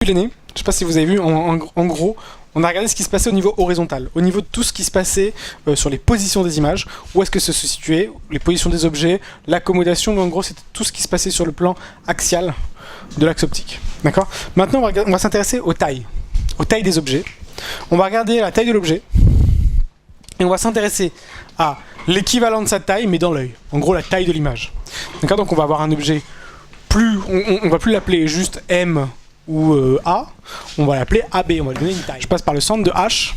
depuis l'année, je sais pas si vous avez vu, en gros, on a regardé ce qui se passait au niveau horizontal, au niveau de tout ce qui se passait sur les positions des images, où est-ce que se situaient, les positions des objets, l'accommodation, mais en gros c'était tout ce qui se passait sur le plan axial de l'axe optique. D'accord? Maintenant on va s'intéresser aux tailles des objets. On va regarder la taille de l'objet, et on va s'intéresser à l'équivalent de sa taille, mais dans l'œil. En gros la taille de l'image. D'accord? Donc on va avoir un objet plus, on va plus l'appeler juste M ou A, on va l'appeler AB, on va lui donner une taille. Je passe par le centre de H,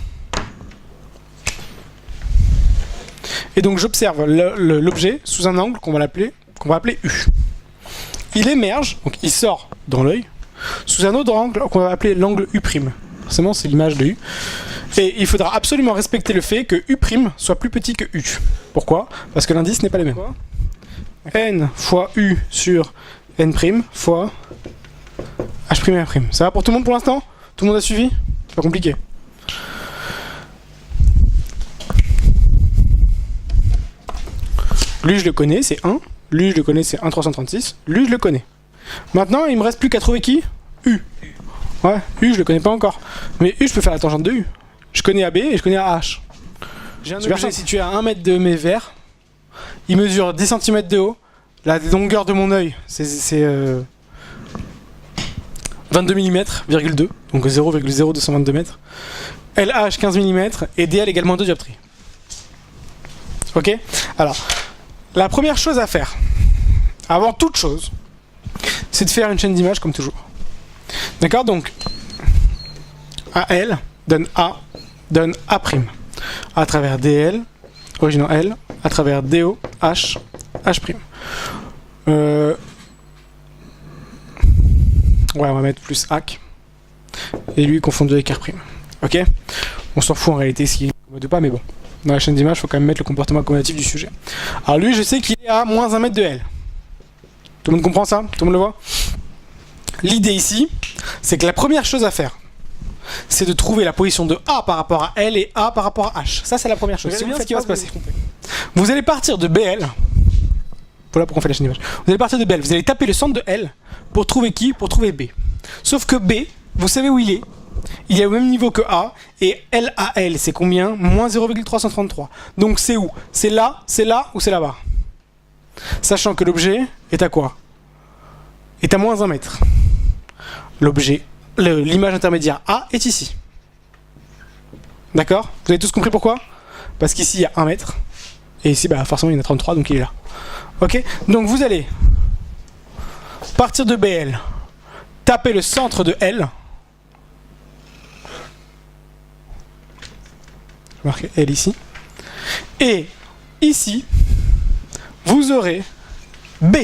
et donc j'observe l'objet sous un angle qu'on va appeler U. Il émerge, donc il sort dans l'œil, sous un autre angle qu'on va appeler l'angle U'. Forcément c'est l'image de U. Et il faudra absolument respecter le fait que U' soit plus petit que U. Pourquoi? Parce que l'indice n'est pas le même. N fois U sur N' fois H'. Ça va pour tout le monde pour l'instant? Tout le monde a suivi? C'est pas compliqué. Lui je le connais, c'est 1. Lui je le connais, c'est 1,336. Lui je le connais. Maintenant il me reste plus qu'à trouver qui? U. Ouais, U je le connais pas encore. Mais U je peux faire la tangente de U. Je connais AB et je connais H. J'ai un objet situé à 1 mètre de mes verres. Il mesure 10 cm de haut. La longueur de mon œil, c'est 22 mm,2, donc 0,0222 mètres. LH 15 mm et DL également 2 dioptries. Ok? Alors, la première chose à faire, avant toute chose, c'est de faire une chaîne d'images comme toujours. D'accord? Donc, AL donne A, donne A'. À travers DL, origine en L, à travers DO, H, H'. Ouais, on va mettre plus AC. Et lui confondu avec R'. Ok? On s'en fout en réalité s'il est commode ou pas, mais bon. Dans la chaîne d'image, il faut quand même mettre le comportement accommodatif du sujet. Alors lui, je sais qu'il est à moins 1 mètre de L. Tout le monde comprend ça? Tout le monde le voit? L'idée ici, c'est que la première chose à faire, c'est de trouver la position de A par rapport à L et A par rapport à H. Ça, c'est la première chose. C'est bien ce qui va se passer. Vous allez partir de BL. Voilà pourquoi on fait la chaîne d'image. Vous allez partir de BL. Vous allez taper le centre de L pour trouver qui? Pour trouver B. Sauf que B, vous savez où il est? Il est au même niveau que A. Et LAL, c'est combien? Moins 0,333. Donc c'est où? C'est là ou c'est là-bas? Sachant que l'objet est à quoi? Est à moins 1 mètre. L'objet, l'image intermédiaire A est ici. D'accord? Vous avez tous compris pourquoi? Parce qu'ici il y a 1 mètre. Et ici, bah, forcément, il y en a 33, donc il est là. Ok? Donc vous allez partir de BL, taper le centre de L. Je vais marquer L ici. Et ici, vous aurez B.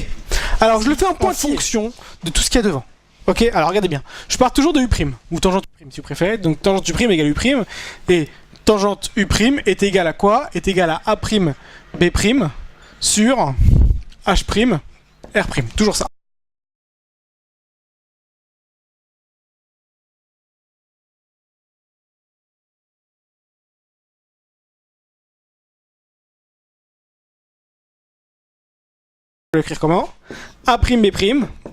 Alors je le fais en point de fonction de tout ce qu'il y a devant. Ok? Alors regardez bien. Je pars toujours de U', ou tangente U' si vous préférez. Donc tangente U' égale U'. Et tangente U' est égale à quoi? Est égale à A', B' sur H', R'. Toujours ça. Je vais l'écrire comment? A', B'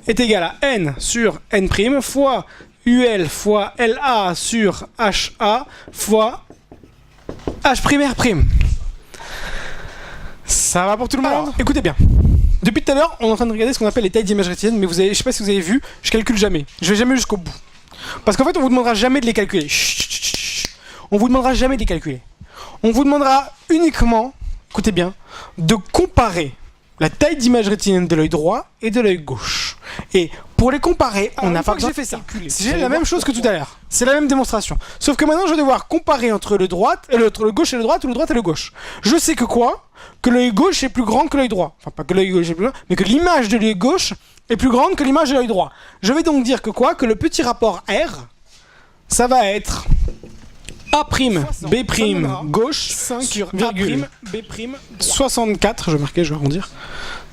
est égal à N sur N' fois UL fois LA sur HA fois H', R'. Ça va pour tout le monde? Alors, écoutez bien. Depuis tout à l'heure, on est en train de regarder ce qu'on appelle les tailles d'images rétiniennes, mais je sais pas si vous avez vu, je calcule jamais. Je vais jamais jusqu'au bout. Parce qu'en fait, on vous demandera jamais de les calculer. On vous demandera jamais de les calculer. On vous demandera uniquement, écoutez bien, de comparer la taille d'image rétinienne de l'œil droit et de l'œil gauche. Et pour les comparer, on n'a pas besoin de fait ça. C'est la même chose que tout à l'heure. C'est la même démonstration. Sauf que maintenant, je vais devoir comparer entre le gauche et le droit, ou le droit et le gauche. Je sais que quoi? Que l'œil gauche est plus grand que l'œil droit. Enfin, pas que l'œil gauche est plus grand, mais que l'image de l'œil gauche est plus grande que l'image de l'œil droit. Je vais donc dire que quoi? Que le petit rapport R, ça va être A', B', gauche, 5 sur A', B', 64, je vais marquer, je vais arrondir,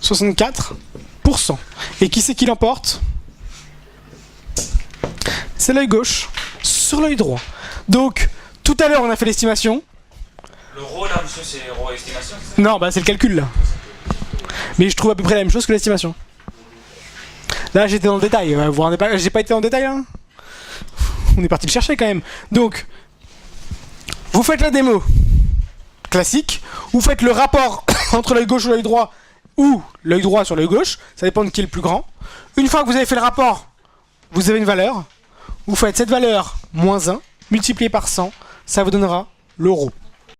64%. Et qui c'est qui l'emporte? C'est l'œil gauche sur l'œil droit. Donc, tout à l'heure, on a fait l'estimation. Le rho là, monsieur, c'est rho estimation? Non, bah c'est le calcul là. Mais je trouve à peu près la même chose que l'estimation. Là, j'étais dans le détail. Vous vous rendez pas, j'ai pas été en détail là. on est parti le chercher quand même. Donc, vous faites la démo classique, vous faites le rapport entre l'œil gauche ou l'œil droit, ou l'œil droit sur l'œil gauche, ça dépend de qui est le plus grand. Une fois que vous avez fait le rapport, vous avez une valeur, vous faites cette valeur moins 1, multiplié par 100, ça vous donnera l'euro.